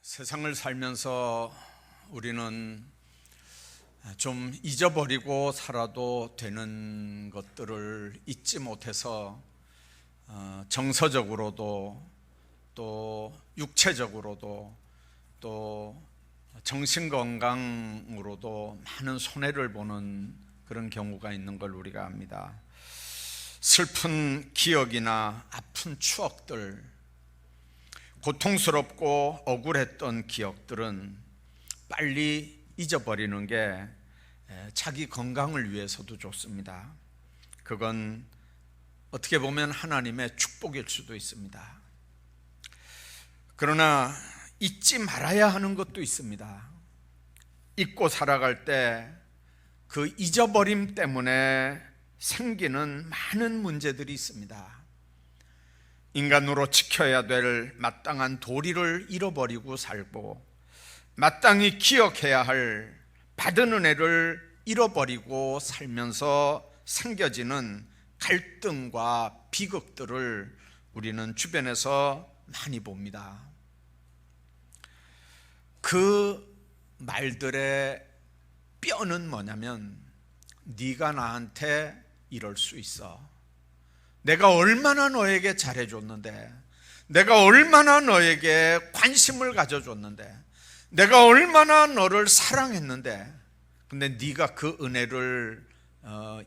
세상을 살면서 우리는 좀 잊어버리고 살아도 되는 것들을 잊지 못해서 정서적으로도 또 육체적으로도 또 정신건강으로도 많은 손해를 보는 그런 경우가 있는 걸 우리가 압니다. 슬픈 기억이나 아픈 추억들, 고통스럽고 억울했던 기억들은 빨리 잊어버리는 게 자기 건강을 위해서도 좋습니다. 그건 어떻게 보면 하나님의 축복일 수도 있습니다. 그러나 잊지 말아야 하는 것도 있습니다. 잊고 살아갈 때 그 잊어버림 때문에 생기는 많은 문제들이 있습니다. 인간으로 지켜야 될 마땅한 도리를 잃어버리고 살고, 마땅히 기억해야 할 받은 은혜를 잃어버리고 살면서 생겨지는 갈등과 비극들을 우리는 주변에서 많이 봅니다. 그 말들의 뼈는 뭐냐면, 네가 나한테 이럴 수 있어, 내가 얼마나 너에게 잘해줬는데, 내가 얼마나 너에게 관심을 가져줬는데, 내가 얼마나 너를 사랑했는데, 근데 네가 그 은혜를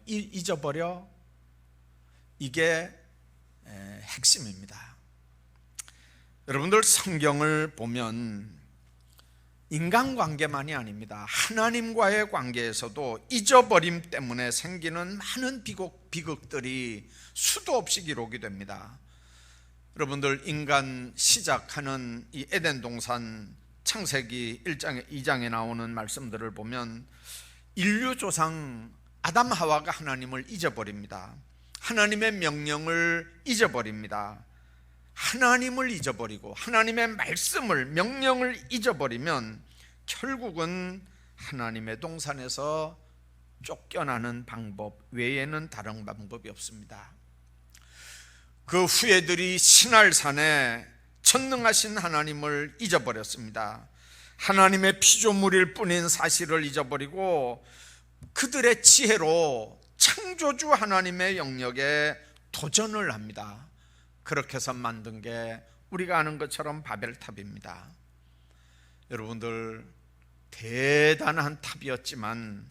잊어버려? 이게 핵심입니다. 여러분들, 성경을 보면 인간관계만이 아닙니다. 하나님과의 관계에서도 잊어버림 때문에 생기는 많은 비극들이 수도 없이 기록이 됩니다. 여러분들, 인간 시작하는 이 에덴 동산 창세기 1장 2장에 나오는 말씀들을 보면 인류 조상 아담 하와가 하나님을 잊어버립니다. 하나님의 명령을 잊어버립니다. 하나님을 잊어버리고 하나님의 말씀을, 명령을 잊어버리면 결국은 하나님의 동산에서 쫓겨나는 방법 외에는 다른 방법이 없습니다. 그 후예들이 시날산에 전능하신 하나님을 잊어버렸습니다. 하나님의 피조물일 뿐인 사실을 잊어버리고 그들의 지혜로 창조주 하나님의 영역에 도전을 합니다. 그렇게 해서 만든 게 우리가 아는 것처럼 바벨탑입니다. 여러분들, 대단한 탑이었지만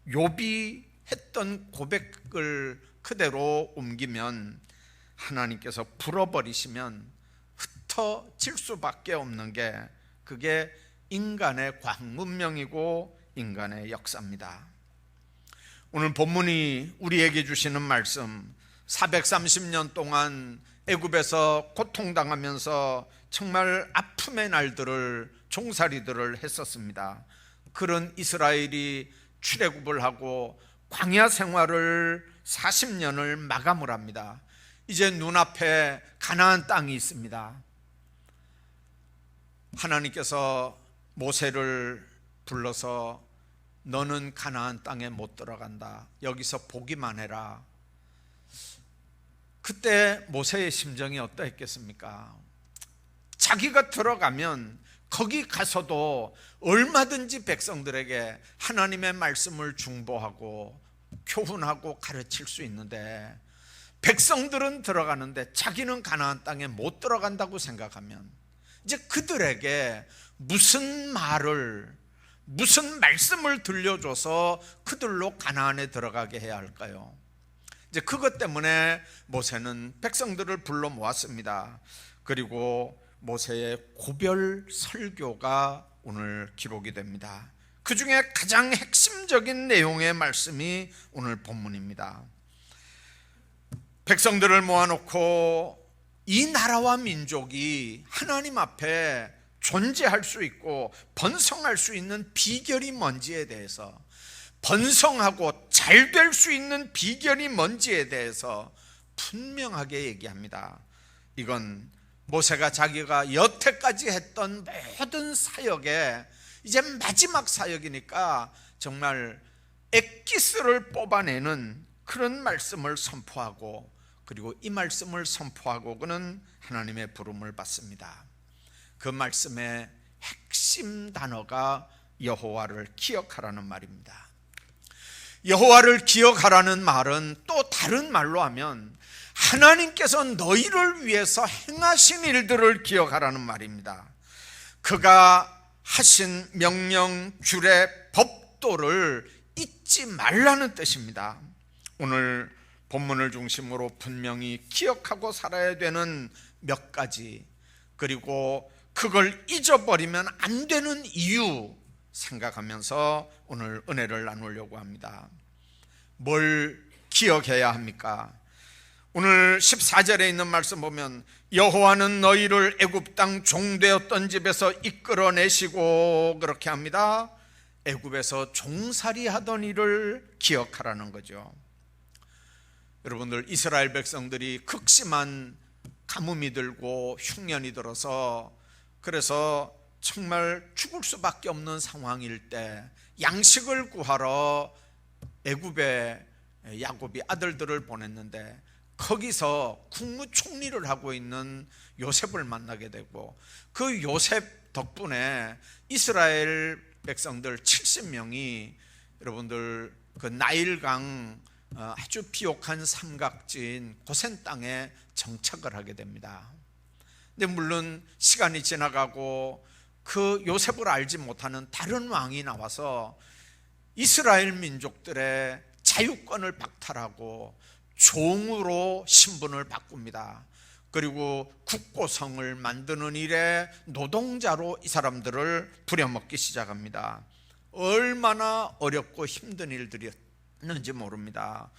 욥이 했던 고백을 그대로 옮기면 하나님께서 불어버리시면 흩어질 수밖에 없는 게, 그게 인간의 과학문명이고 인간의 역사입니다. 오늘 본문이 우리에게 주시는 말씀, 430년 동안 애굽에서 고통당하면서 정말 아픔의 날들을, 종살이들을 했었습니다. 그런 이스라엘이 출애굽을 하고 광야 생활을 40년을 마감을 합니다. 이제 눈앞에 가나안 땅이 있습니다. 하나님께서 모세를 불러서 너는 가나안 땅에 못 들어간다, 여기서 보기만 해라. 그때 모세의 심정이 어떠했겠습니까? 자기가 들어가면 거기 가서도 얼마든지 백성들에게 하나님의 말씀을 중보하고 교훈하고 가르칠 수 있는데, 백성들은 들어가는데 자기는 가나안 땅에 못 들어간다고 생각하면 이제 그들에게 무슨 말을, 무슨 말씀을 들려줘서 그들로 가나안에 들어가게 해야 할까요? 이제 그것 때문에 모세는 백성들을 불러 모았습니다. 그리고 모세의 고별 설교가 오늘 기록이 됩니다. 그 중에 가장 핵심적인 내용의 말씀이 오늘 본문입니다. 백성들을 모아놓고 이 나라와 민족이 하나님 앞에 존재할 수 있고 번성할 수 있는 비결이 뭔지에 대해서, 번성하고 잘 될 수 있는 비결이 뭔지에 대해서 분명하게 얘기합니다. 이건 모세가 자기가 여태까지 했던 모든 사역에 이제 마지막 사역이니까 정말 엑기스를 뽑아내는 그런 말씀을 선포하고, 그리고 이 말씀을 선포하고 그는 하나님의 부름을 받습니다. 그 말씀의 핵심 단어가 여호와를 기억하라는 말입니다. 여호와를 기억하라는 말은 또 다른 말로 하면 하나님께서 너희를 위해서 행하신 일들을 기억하라는 말입니다. 그가 하신 명령, 규례, 법도를 잊지 말라는 뜻입니다. 오늘 본문을 중심으로 분명히 기억하고 살아야 되는 몇 가지, 그리고 그걸 잊어버리면 안 되는 이유 생각하면서 오늘 은혜를 나누려고 합니다. 뭘 기억해야 합니까? 오늘 14절에 있는 말씀 보면 여호와는 너희를 애굽 땅 종되었던 집에서 이끌어내시고, 그렇게 합니다. 애굽에서 종살이 하던 일을 기억하라는 거죠. 여러분들, 이스라엘 백성들이 극심한 가뭄이 들고 흉년이 들어서, 그래서 정말 죽을 수밖에 없는 상황일 때 양식을 구하러 애굽에 야곱이 아들들을 보냈는데, 거기서 국무총리를 하고 있는 요셉을 만나게 되고, 그 요셉 덕분에 이스라엘 백성들 70명이 여러분들 그 나일강 아주 비옥한 삼각지인 고센 땅에 정착을 하게 됩니다. 근데 물론 시간이 지나가고 그 요셉을 알지 못하는 다른 왕이 나와서 이스라엘 민족들의 자유권을 박탈하고 종으로 신분을 바꿉니다. 그리고 국고성을 만드는 일에 노동자로 이 사람들을 부려먹기 시작합니다. 얼마나 어렵고 힘든 일들이었는지 모릅니다.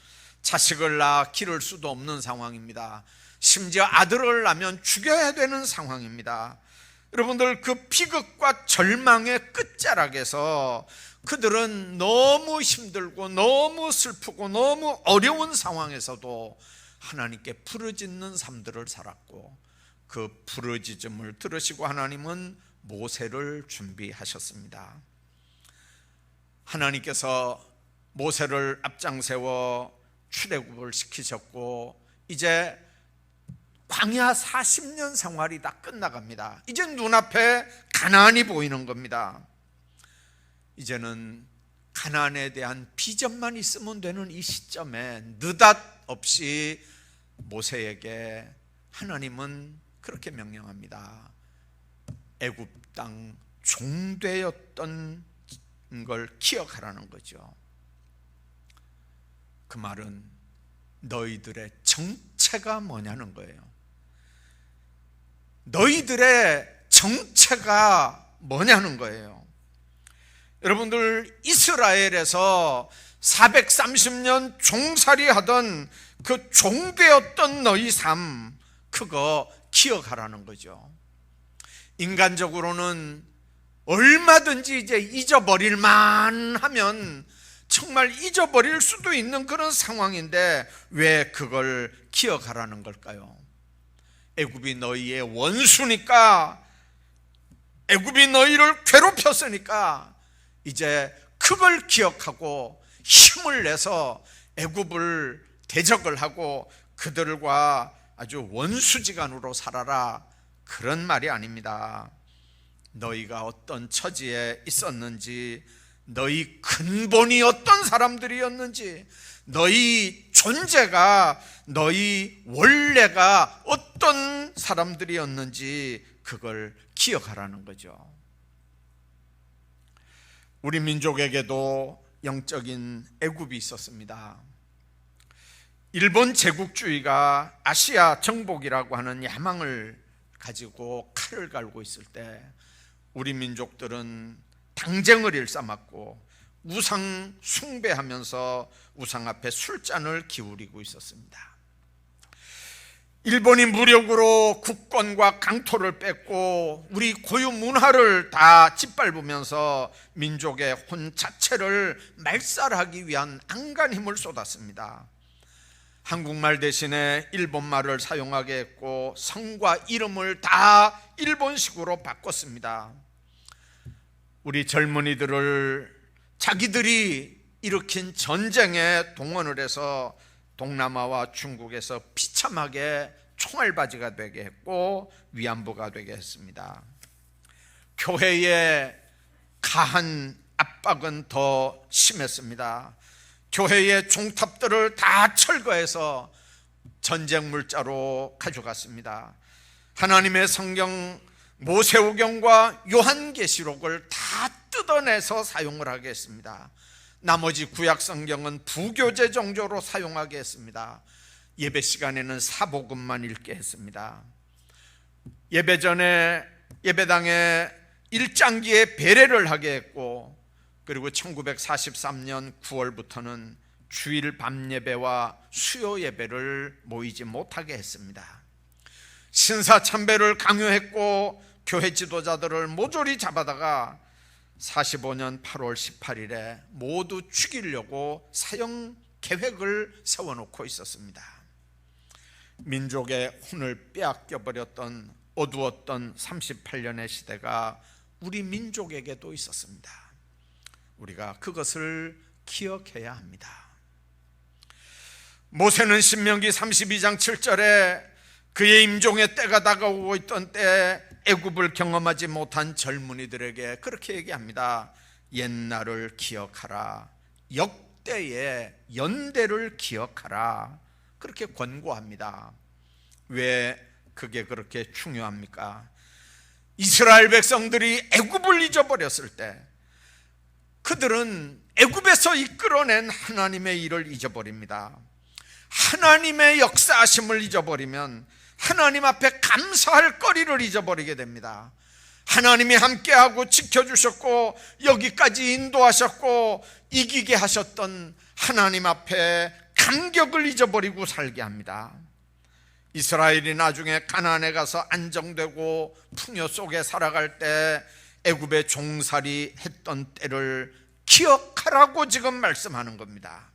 자식을 낳아 기를 수도 없는 상황입니다. 심지어 아들을 낳으면 죽여야 되는 상황입니다. 여러분들, 그 비극과 절망의 끝자락에서 그들은 너무 힘들고 너무 슬프고 너무 어려운 상황에서도 하나님께 부르짖는 삶들을 살았고, 그 부르짖음을 들으시고 하나님은 모세를 준비하셨습니다. 하나님께서 모세를 앞장세워 출애굽을 시키셨고, 이제 광야 40년 생활이 다 끝나갑니다. 이제 눈앞에 가나안이 보이는 겁니다. 이제는 가나안에 대한 비전만 있으면 되는 이 시점에 느닷없이 모세에게 하나님은 그렇게 명령합니다. 애굽 땅 종되었던 걸 기억하라는 거죠. 그 말은 너희들의 정체가 뭐냐는 거예요. 너희들의 정체가 뭐냐는 거예요. 여러분들, 이스라엘에서 430년 종살이 하던 그 종되었던 너희 삶, 그거 기억하라는 거죠. 인간적으로는 얼마든지 이제 잊어버릴 만 하면 정말 잊어버릴 수도 있는 그런 상황인데 왜 그걸 기억하라는 걸까요? 애굽이 너희의 원수니까, 애굽이 너희를 괴롭혔으니까 이제 그걸 기억하고 힘을 내서 애굽을 대적을 하고 그들과 아주 원수지간으로 살아라, 그런 말이 아닙니다. 너희가 어떤 처지에 있었는지, 너희 근본이 어떤 사람들이었는지, 너희 존재가, 너희 원래가 어떤 사람들이었는지 그걸 기억하라는 거죠. 우리 민족에게도 영적인 애굽이 있었습니다. 일본 제국주의가 아시아 정복이라고 하는 야망을 가지고 칼을 갈고 있을 때 우리 민족들은 당쟁을 일삼았고 우상 숭배하면서 우상 앞에 술잔을 기울이고 있었습니다. 일본이 무력으로 국권과 강토를 뺏고 우리 고유 문화를 다 짓밟으면서 민족의 혼 자체를 말살하기 위한 안간 힘을 쏟았습니다. 한국말 대신에 일본말을 사용하게 했고 성과 이름을 다 일본식으로 바꿨습니다. 우리 젊은이들을 자기들이 일으킨 전쟁에 동원을 해서 동남아와 중국에서 비참하게 총알바지가 되게 했고 위안부가 되게 했습니다. 교회의 가한 압박은 더 심했습니다. 교회의 종탑들을 다 철거해서 전쟁 물자로 가져갔습니다. 하나님의 성경 모세오경과 요한계시록을 다 뜯어내서 사용을 하게 했습니다. 나머지 구약 성경은 부교재 정도로 사용하게 했습니다. 예배 시간에는 사복음만 읽게 했습니다. 예배 전에 예배당에 일장기에 배례를 하게 했고, 그리고 1943년 9월부터는 주일 밤 예배와 수요 예배를 모이지 못하게 했습니다. 신사 참배를 강요했고 교회 지도자들을 모조리 잡아다가 45년 8월 18일에 모두 죽이려고 사형 계획을 세워놓고 있었습니다. 민족의 혼을 빼앗겨버렸던 어두웠던 38년의 시대가 우리 민족에게도 있었습니다. 우리가 그것을 기억해야 합니다. 모세는 신명기 32장 7절에 그의 임종의 때가 다가오고 있던 때에 애굽을 경험하지 못한 젊은이들에게 그렇게 얘기합니다. 옛날을 기억하라, 역대의 연대를 기억하라, 그렇게 권고합니다. 왜 그게 그렇게 중요합니까? 이스라엘 백성들이 애굽을 잊어버렸을 때 그들은 애굽에서 이끌어낸 하나님의 일을 잊어버립니다. 하나님의 역사하심을 잊어버리면 하나님 앞에 감사할 거리를 잊어버리게 됩니다. 하나님이 함께하고 지켜주셨고 여기까지 인도하셨고 이기게 하셨던 하나님 앞에 감격을 잊어버리고 살게 합니다. 이스라엘이 나중에 가나안에 가서 안정되고 풍요 속에 살아갈 때 애굽에 종살이 했던 때를 기억하라고 지금 말씀하는 겁니다.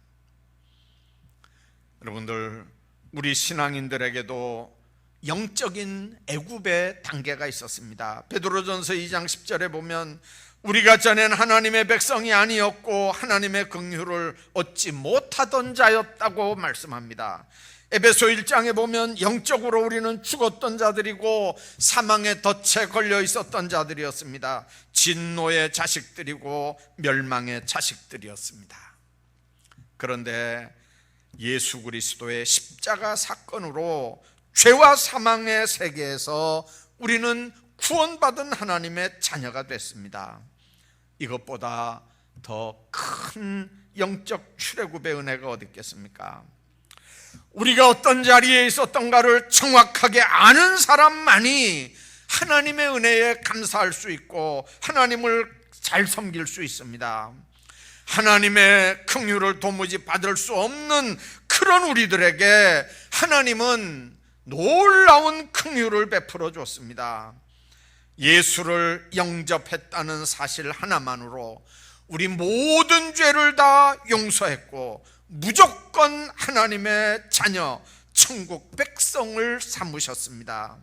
여러분들, 우리 신앙인들에게도 영적인 애굽의 단계가 있었습니다. 베드로전서 2장 10절에 보면 우리가 전엔 하나님의 백성이 아니었고 하나님의 긍휼을 얻지 못하던 자였다고 말씀합니다. 에베소 1장에 보면 영적으로 우리는 죽었던 자들이고 사망의 덫에 걸려 있었던 자들이었습니다. 진노의 자식들이고 멸망의 자식들이었습니다. 그런데 예수 그리스도의 십자가 사건으로 죄와 사망의 세계에서 우리는 구원받은 하나님의 자녀가 됐습니다. 이것보다 더 큰 영적 출애굽의 은혜가 어디 있겠습니까? 우리가 어떤 자리에 있었던가를 정확하게 아는 사람만이 하나님의 은혜에 감사할 수 있고 하나님을 잘 섬길 수 있습니다. 하나님의 긍휼을 도무지 받을 수 없는 그런 우리들에게 하나님은 놀라운 긍휼을 베풀어 줬습니다. 예수를 영접했다는 사실 하나만으로 우리 모든 죄를 다 용서했고 무조건 하나님의 자녀, 천국 백성을 삼으셨습니다.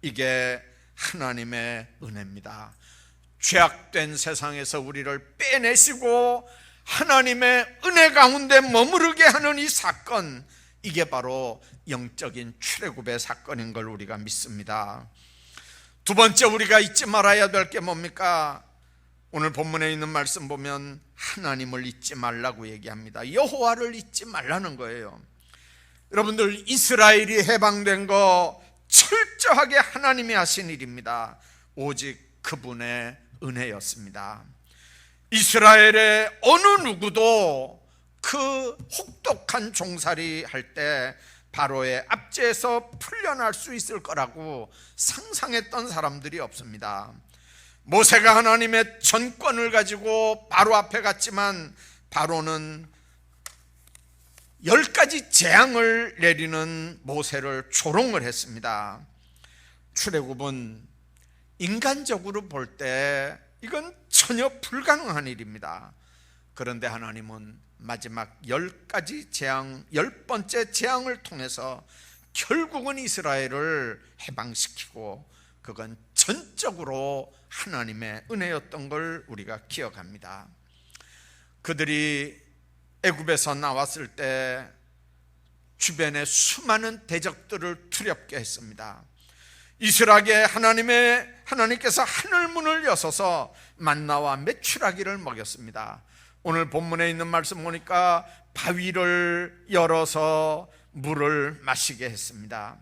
이게 하나님의 은혜입니다. 죄악된 세상에서 우리를 빼내시고 하나님의 은혜 가운데 머무르게 하는 이 사건, 이게 바로 영적인 출애굽의 사건인 걸 우리가 믿습니다. 두 번째 우리가 잊지 말아야 될 게 뭡니까? 오늘 본문에 있는 말씀 보면 하나님을 잊지 말라고 얘기합니다. 여호와를 잊지 말라는 거예요. 여러분들, 이스라엘이 해방된 거 철저하게 하나님이 하신 일입니다. 오직 그분의 은혜였습니다. 이스라엘의 어느 누구도 그 혹독한 종살이 할 때 바로의 압제에서 풀려날 수 있을 거라고 상상했던 사람들이 없습니다. 모세가 하나님의 전권을 가지고 바로 앞에 갔지만 바로는 10가지 재앙을 내리는 모세를 조롱을 했습니다. 출애굽은 인간적으로 볼 때 이건 전혀 불가능한 일입니다. 그런데 하나님은 마지막 10가지 재앙, 10번째 재앙을 통해서 결국은 이스라엘을 해방시키고 그건 전적으로 하나님의 은혜였던 걸 우리가 기억합니다. 그들이 애굽에서 나왔을 때 주변에 수많은 대적들을 두렵게 했습니다. 이스라엘에 하나님께서 하늘 문을 여서서 만나와 메추라기를 먹였습니다. 오늘 본문에 있는 말씀 보니까 바위를 열어서 물을 마시게 했습니다.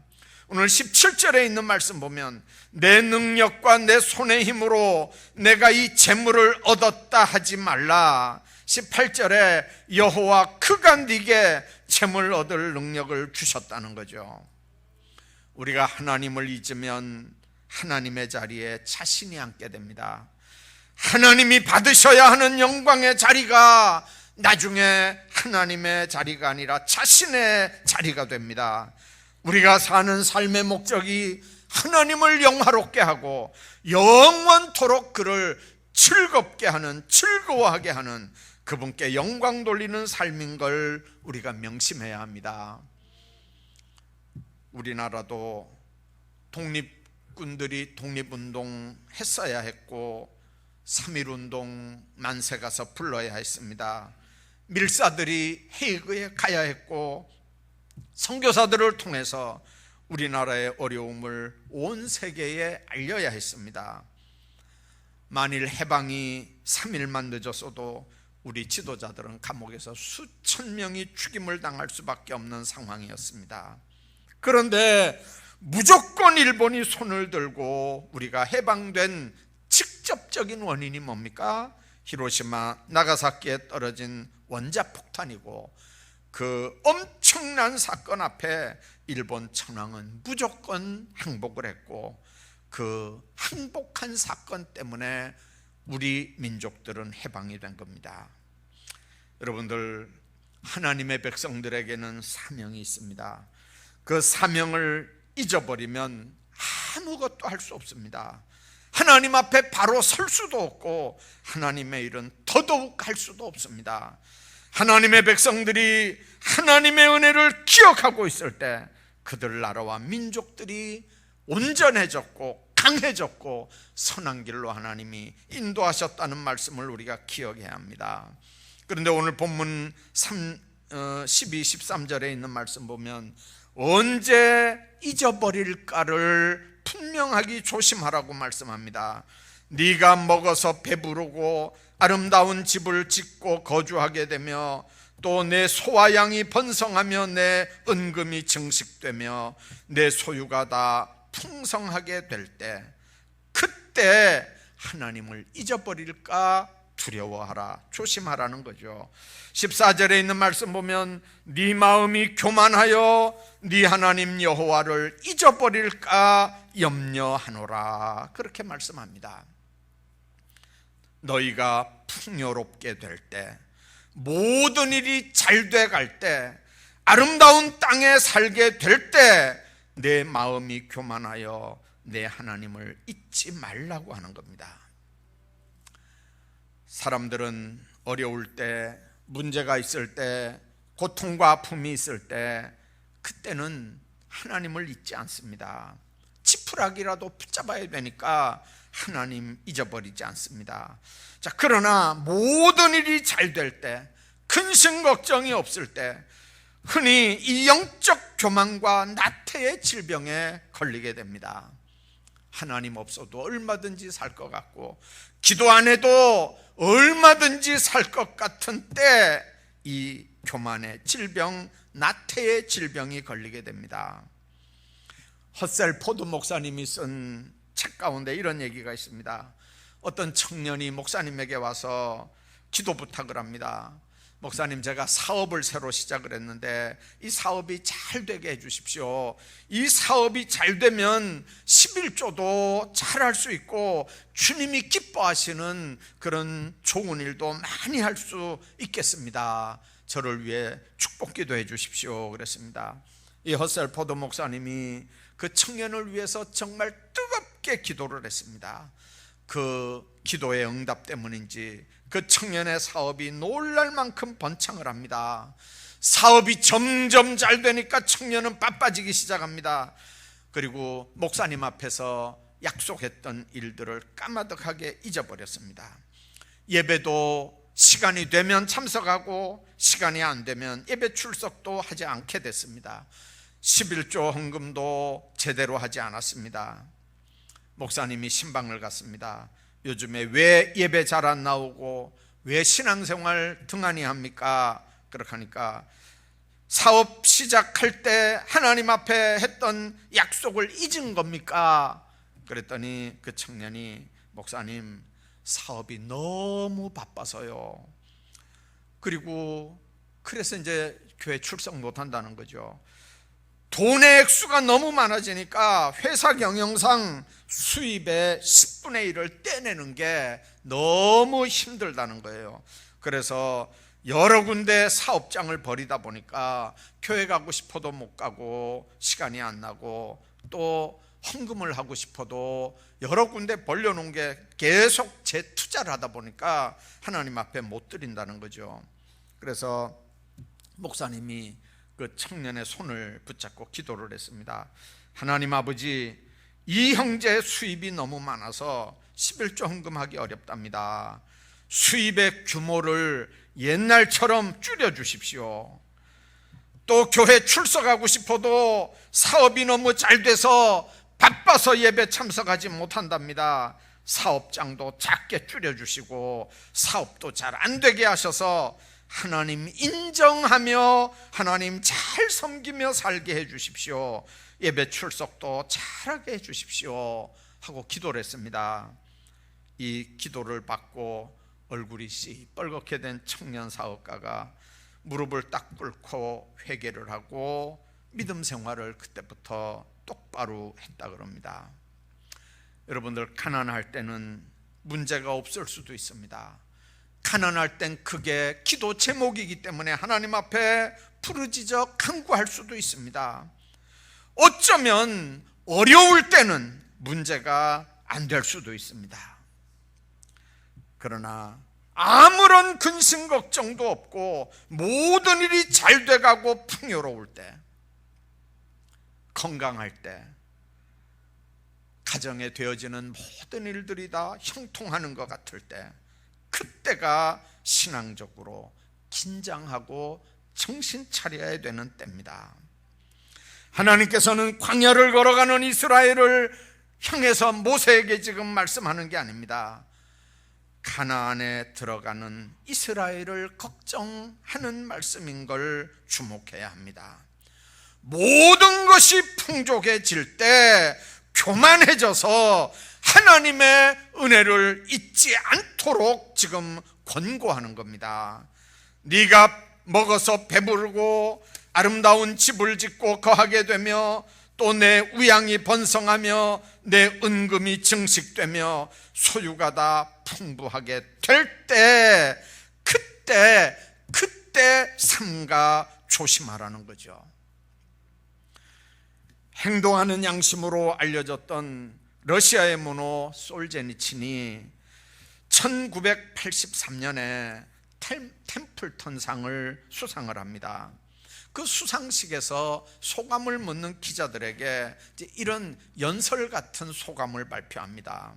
오늘 17절에 있는 말씀 보면 내 능력과 내 손의 힘으로 내가 이 재물을 얻었다 하지 말라. 18절에 여호와 그가 네게 재물 얻을 능력을 주셨다는 거죠. 우리가 하나님을 잊으면 하나님의 자리에 자신이 앉게 됩니다. 하나님이 받으셔야 하는 영광의 자리가 나중에 하나님의 자리가 아니라 자신의 자리가 됩니다. 우리가 사는 삶의 목적이 하나님을 영화롭게 하고 영원토록 그를 즐겁게 하는, 즐거워하게 하는, 그분께 영광 돌리는 삶인 걸 우리가 명심해야 합니다. 우리나라도 독립군들이 독립운동 했어야 했고 3.1운동 만세 가서 불러야 했습니다. 밀사들이 헤이그에 가야 했고 선교사들을 통해서 우리나라의 어려움을 온 세계에 알려야 했습니다. 만일 해방이 3일만 늦었어도 우리 지도자들은 감옥에서 수천 명이 죽임을 당할 수밖에 없는 상황이었습니다. 그런데 무조건 일본이 손을 들고 우리가 해방된 직접적인 원인이 뭡니까? 히로시마, 나가사키에 떨어진 원자폭탄이고, 그 엄청난 사건 앞에 일본 천황은 무조건 항복을 했고, 그 항복한 사건 때문에 우리 민족들은 해방이 된 겁니다. 여러분들, 하나님의 백성들에게는 사명이 있습니다. 그 사명을 잊어버리면 아무것도 할 수 없습니다. 하나님 앞에 바로 설 수도 없고 하나님의 일은 더더욱 할 수도 없습니다. 하나님의 백성들이 하나님의 은혜를 기억하고 있을 때 그들 나라와 민족들이 온전해졌고 강해졌고 선한 길로 하나님이 인도하셨다는 말씀을 우리가 기억해야 합니다. 그런데 오늘 본문 12, 13절에 있는 말씀 보면 언제 잊어버릴까를 분명하게 조심하라고 말씀합니다. 네가 먹어서 배부르고 아름다운 집을 짓고 거주하게 되며 또 내 소와 양이 번성하며 내 은금이 증식되며 내 소유가 다 풍성하게 될 때, 그때 하나님을 잊어버릴까 두려워하라, 조심하라는 거죠. 14절에 있는 말씀 보면 네 마음이 교만하여 네 하나님 여호와를 잊어버릴까 염려하노라, 그렇게 말씀합니다. 너희가 풍요롭게 될 때, 모든 일이 잘 돼 갈 때, 아름다운 땅에 살게 될 때 내 마음이 교만하여 내 하나님을 잊지 말라고 하는 겁니다. 사람들은 어려울 때, 문제가 있을 때, 고통과 아픔이 있을 때, 그때는 하나님을 잊지 않습니다. 지푸라기라도 붙잡아야 되니까 하나님 잊어버리지 않습니다. 자, 그러나 모든 일이 잘 될 때, 근심 걱정이 없을 때 흔히 이 영적 교만과 나태의 질병에 걸리게 됩니다. 하나님 없어도 얼마든지 살 것 같고 기도 안 해도 얼마든지 살 것 같은 때 이 교만의 질병, 나태의 질병이 걸리게 됩니다. 헛셀 포드 목사님이 쓴 책 가운데 이런 얘기가 있습니다. 어떤 청년이 목사님에게 와서 기도 부탁을 합니다. 목사님, 제가 사업을 새로 시작을 했는데 이 사업이 잘 되게 해주십시오. 이 사업이 잘 되면 11조도 잘 할 수 있고 주님이 기뻐하시는 그런 좋은 일도 많이 할 수 있겠습니다. 저를 위해 축복기도 해주십시오 그랬습니다. 이 헛셀 포도 목사님이 그 청년을 위해서 정말 뜨겁게 기도를 했습니다. 그 기도의 응답 때문인지 그 청년의 사업이 놀랄 만큼 번창을 합니다. 사업이 점점 잘 되니까 청년은 바빠지기 시작합니다. 그리고 목사님 앞에서 약속했던 일들을 까마득하게 잊어버렸습니다. 예배도 시간이 되면 참석하고 시간이 안 되면 예배 출석도 하지 않게 됐습니다. 11조 헌금도 제대로 하지 않았습니다. 목사님이 신방을 갔습니다. 요즘에 왜 예배 잘 안 나오고 왜 신앙생활 등한히 합니까? 그렇게 하니까 사업 시작할 때 하나님 앞에 했던 약속을 잊은 겁니까? 그랬더니 그 청년이 목사님, 사업이 너무 바빠서요. 그리고 그래서 이제 교회 출석 못 한다는 거죠. 돈의 액수가 너무 많아지니까 회사 경영상 수입의 10분의 1을 떼내는 게 너무 힘들다는 거예요. 그래서 여러 군데 사업장을 벌이다 보니까 교회 가고 싶어도 못 가고 시간이 안 나고, 또 헌금을 하고 싶어도 여러 군데 벌려놓은 게 계속 재투자를 하다 보니까 하나님 앞에 못 드린다는 거죠. 그래서 목사님이 그 청년의 손을 붙잡고 기도를 했습니다. 하나님 아버지, 이 형제의 수입이 너무 많아서 11조 헌금하기 어렵답니다. 수입의 규모를 옛날처럼 줄여주십시오. 또 교회 출석하고 싶어도 사업이 너무 잘 돼서 바빠서 예배 참석하지 못한답니다. 사업장도 작게 줄여주시고 사업도 잘 안 되게 하셔서 하나님 인정하며 하나님 잘 섬기며 살게 해주십시오. 예배 출석도 잘하게 해주십시오 하고 기도를 했습니다. 이 기도를 받고 얼굴이 시뻘겋게 된 청년 사업가가 무릎을 딱 꿇고 회개를 하고 믿음 생활을 그때부터 똑바로 했다 그럽니다. 여러분들, 가난할 때는 문제가 없을 수도 있습니다. 가난할 땐 그게 기도 제목이기 때문에 하나님 앞에 부르짖어 간구할 수도 있습니다. 어쩌면 어려울 때는 문제가 안 될 수도 있습니다. 그러나 아무런 근심 걱정도 없고 모든 일이 잘 돼가고 풍요로울 때, 건강할 때, 가정에 되어지는 모든 일들이 다 형통하는 것 같을 때, 그때가 신앙적으로 긴장하고 정신 차려야 되는 때입니다. 하나님께서는 광야를 걸어가는 이스라엘을 향해서 모세에게 지금 말씀하는 게 아닙니다. 가나안에 들어가는 이스라엘을 걱정하는 말씀인 걸 주목해야 합니다. 모든 것이 풍족해질 때 교만해져서 하나님의 은혜를 잊지 않도록 지금 권고하는 겁니다. 네가 먹어서 배부르고 아름다운 집을 짓고 거하게 되며 또 내 우양이 번성하며 내 은금이 증식되며 소유가 다 풍부하게 될 때, 그때 삼가 조심하라는 거죠. 행동하는 양심으로 알려졌던 러시아의 문호 솔제니친이 1983년에 템플턴상을 수상을 합니다. 그 수상식에서 소감을 묻는 기자들에게 이런 연설 같은 소감을 발표합니다.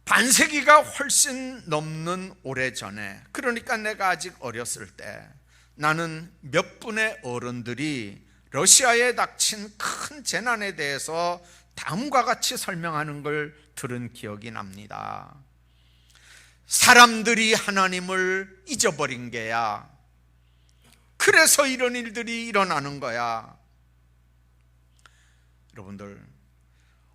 반세기가 훨씬 넘는 오래전에, 그러니까 내가 아직 어렸을 때, 나는 몇 분의 어른들이 러시아에 닥친 큰 재난에 대해서 다음과 같이 설명하는 걸 들은 기억이 납니다. 사람들이 하나님을 잊어버린 게야. 그래서 이런 일들이 일어나는 거야. 여러분들,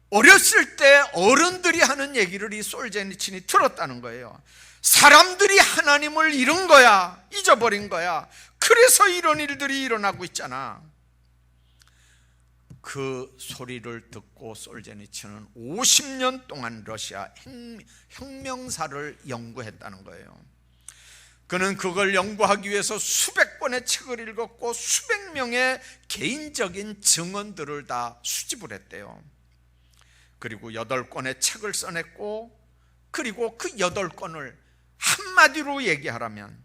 어렸을 때 어른들이 하는 얘기를 이 솔제니친이 들었다는 거예요. 사람들이 하나님을 잃은 거야, 잊어버린 거야. 그래서 이런 일들이 일어나고 있잖아. 그 소리를 듣고 솔제니친은 50년 동안 러시아 혁명사를 연구했다는 거예요. 그는 그걸 연구하기 위해서 수백 권의 책을 읽었고 수백 명의 개인적인 증언들을 다 수집을 했대요. 그리고 8권의 책을 써냈고, 그리고 그 8권을 한마디로 얘기하라면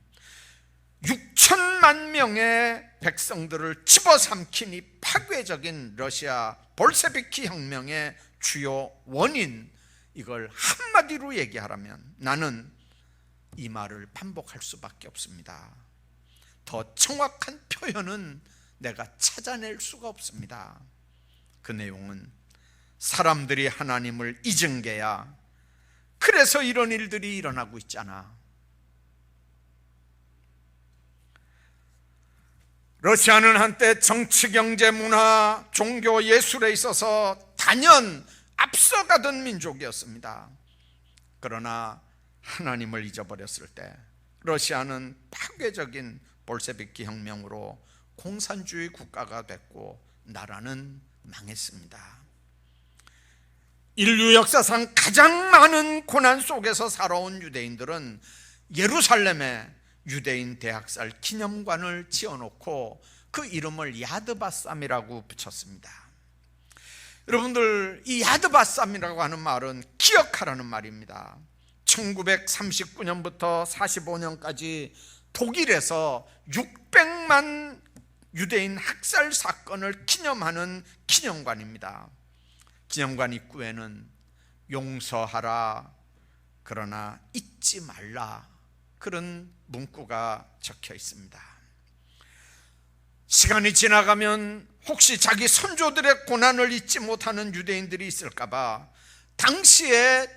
6천만 명의 백성들을 집어삼킨 이 파괴적인 러시아 볼셰비키 혁명의 주요 원인, 이걸 한마디로 얘기하라면 나는 이 말을 반복할 수밖에 없습니다. 더 정확한 표현은 내가 찾아낼 수가 없습니다. 그 내용은 사람들이 하나님을 잊은 게야. 그래서 이런 일들이 일어나고 있잖아. 러시아는 한때 정치, 경제, 문화, 종교, 예술에 있어서 단연 앞서가던 민족이었습니다. 그러나 하나님을 잊어버렸을 때 러시아는 파괴적인 볼셰비키 혁명으로 공산주의 국가가 됐고 나라는 망했습니다. 인류 역사상 가장 많은 고난 속에서 살아온 유대인들은 예루살렘에 유대인 대학살 기념관을 지어놓고 그 이름을 야드바쌈이라고 붙였습니다. 여러분들, 이 야드바쌈이라고 하는 말은 기억하라는 말입니다. 1939년부터 45년까지 독일에서 600만 유대인 학살 사건을 기념하는 기념관입니다. 기념관 입구에는 용서하라, 그러나 잊지 말라, 그런 문구가 적혀 있습니다. 시간이 지나가면 혹시 자기 선조들의 고난을 잊지 못하는 유대인들이 있을까봐 당시에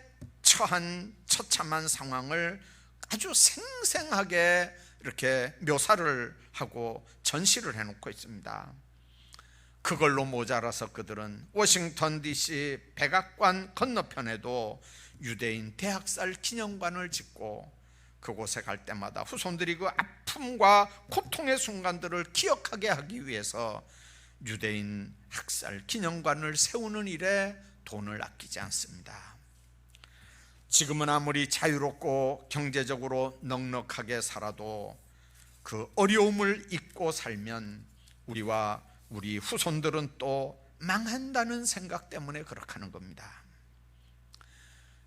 처한 처참한 상황을 아주 생생하게 이렇게 묘사를 하고 전시를 해놓고 있습니다. 그걸로 모자라서 그들은 워싱턴 DC 백악관 건너편에도 유대인 대학살 기념관을 짓고 그곳에 갈 때마다 후손들이 그 아픔과 고통의 순간들을 기억하게 하기 위해서 유대인 학살 기념관을 세우는 일에 돈을 아끼지 않습니다. 지금은 아무리 자유롭고 경제적으로 넉넉하게 살아도 그 어려움을 잊고 살면 우리와 우리 후손들은 또 망한다는 생각 때문에 그렇게 하는 겁니다.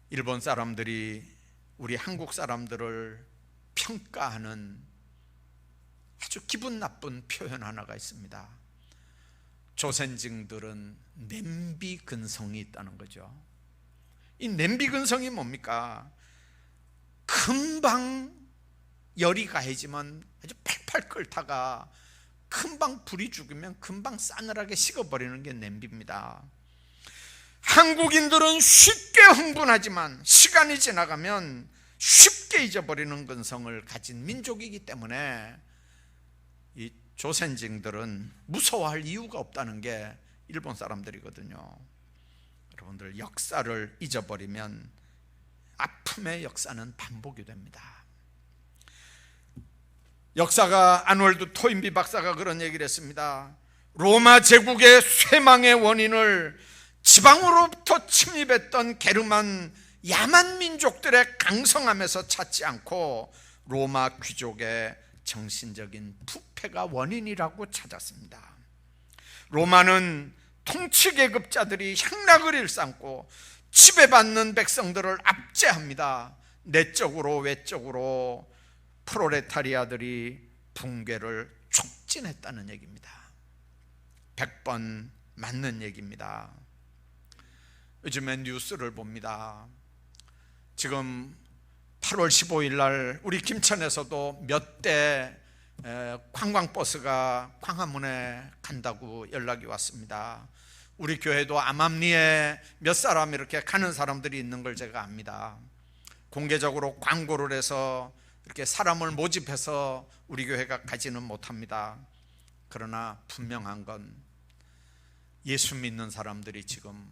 일본 사람들이 우리 한국 사람들을 평가하는 아주 기분 나쁜 표현 하나가 있습니다. 조선증들은 냄비 근성이 있다는 거죠. 이 냄비 근성이 뭡니까? 금방 열이 가해지면 아주 팔팔 끓다가 금방 불이 죽으면 금방 싸늘하게 식어버리는 게 냄비입니다. 한국인들은 쉽게 흥분하지만 시간이 지나가면 쉽게 잊어버리는 근성을 가진 민족이기 때문에 이 조선증들은 무서워할 이유가 없다는 게 일본 사람들이거든요. 여러분들, 역사를 잊어버리면 아픔의 역사는 반복이 됩니다. 역사가 아놀드 토인비 박사가 그런 얘기를 했습니다. 로마 제국의 쇠망의 원인을 지방으로부터 침입했던 게르만 야만 민족들의 강성함에서 찾지 않고 로마 귀족의 정신적인 부패가 원인이라고 찾았습니다. 로마는 통치계급자들이 향락을 일삼고 지배받는 백성들을 압제합니다. 내적으로 외적으로 프롤레타리아들이 붕괴를 촉진했다는 얘기입니다. 100번 맞는 얘기입니다. 요즘에 뉴스를 봅니다. 지금 8월 15일 날 우리 김천에서도 몇 대 관광버스가 광화문에 간다고 연락이 왔습니다. 우리 교회도 암암리에 몇 사람 이렇게 가는 사람들이 있는 걸 제가 압니다. 공개적으로 광고를 해서 이렇게 사람을 모집해서 우리 교회가 가지는 못합니다. 그러나 분명한 건 예수 믿는 사람들이 지금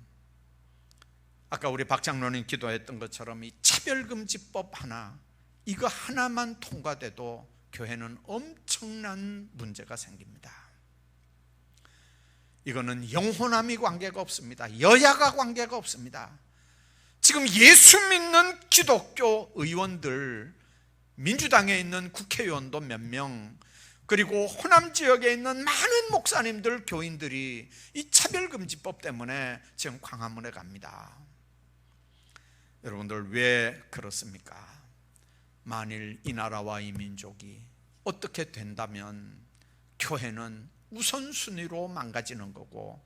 아까 우리 박 장로님 기도했던 것처럼 이 차별금지법 하나, 이거 하나만 통과돼도 교회는 엄청난 문제가 생깁니다. 이거는 영혼함이 관계가 없습니다. 여야가 관계가 없습니다. 지금 예수 믿는 기독교 의원들, 민주당에 있는 국회의원도 몇 명, 그리고 호남 지역에 있는 많은 목사님들, 교인들이 이 차별금지법 때문에 지금 광화문에 갑니다. 여러분들, 왜 그렇습니까? 만일 이 나라와 이 민족이 어떻게 된다면 교회는 우선순위로 망가지는 거고,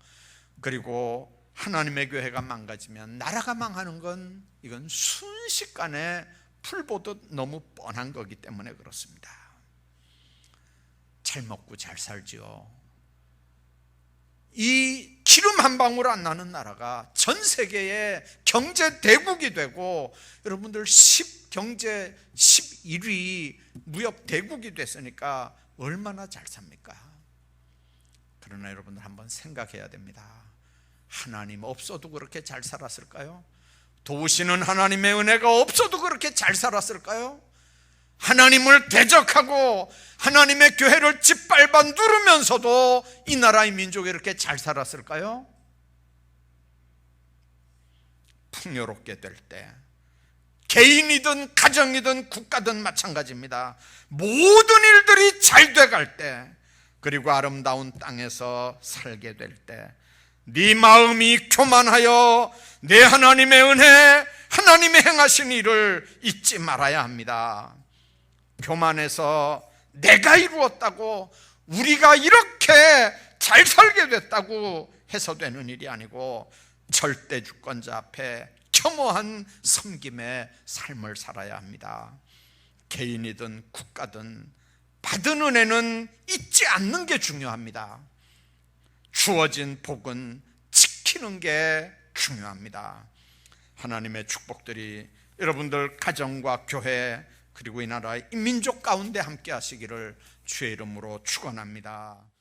그리고 하나님의 교회가 망가지면 나라가 망하는 건 이건 순식간에 풀 보듯 너무 뻔한 거기 때문에 그렇습니다. 잘 먹고 잘 살지요. 이 기름 한 방울 안 나는 나라가 전 세계의 경제 대국이 되고 여러분들 경제 11위 무역 대국이 됐으니까 얼마나 잘 삽니까? 그러나 여러분들 한번 생각해야 됩니다. 하나님 없어도 그렇게 잘 살았을까요? 도우시는 하나님의 은혜가 없어도 그렇게 잘 살았을까요? 하나님을 대적하고 하나님의 교회를 짓밟아 누르면서도 이 나라의 민족이 이렇게 잘 살았을까요? 풍요롭게 될 때, 개인이든 가정이든 국가든 마찬가지입니다. 모든 일들이 잘 돼갈 때, 그리고 아름다운 땅에서 살게 될 때, 네 마음이 교만하여 내 하나님의 은혜, 하나님의 행하신 일을 잊지 말아야 합니다. 교만해서 내가 이루었다고, 우리가 이렇게 잘 살게 됐다고 해서 되는 일이 아니고 절대 주권자 앞에 겸허한 섬김의 삶을 살아야 합니다. 개인이든 국가든 받은 은혜는 잊지 않는 게 중요합니다. 주어진 복은 지키는 게 중요합니다. 하나님의 축복들이 여러분들 가정과 교회 그리고 이 나라의 민족 가운데 함께 하시기를 주의 이름으로 축원합니다.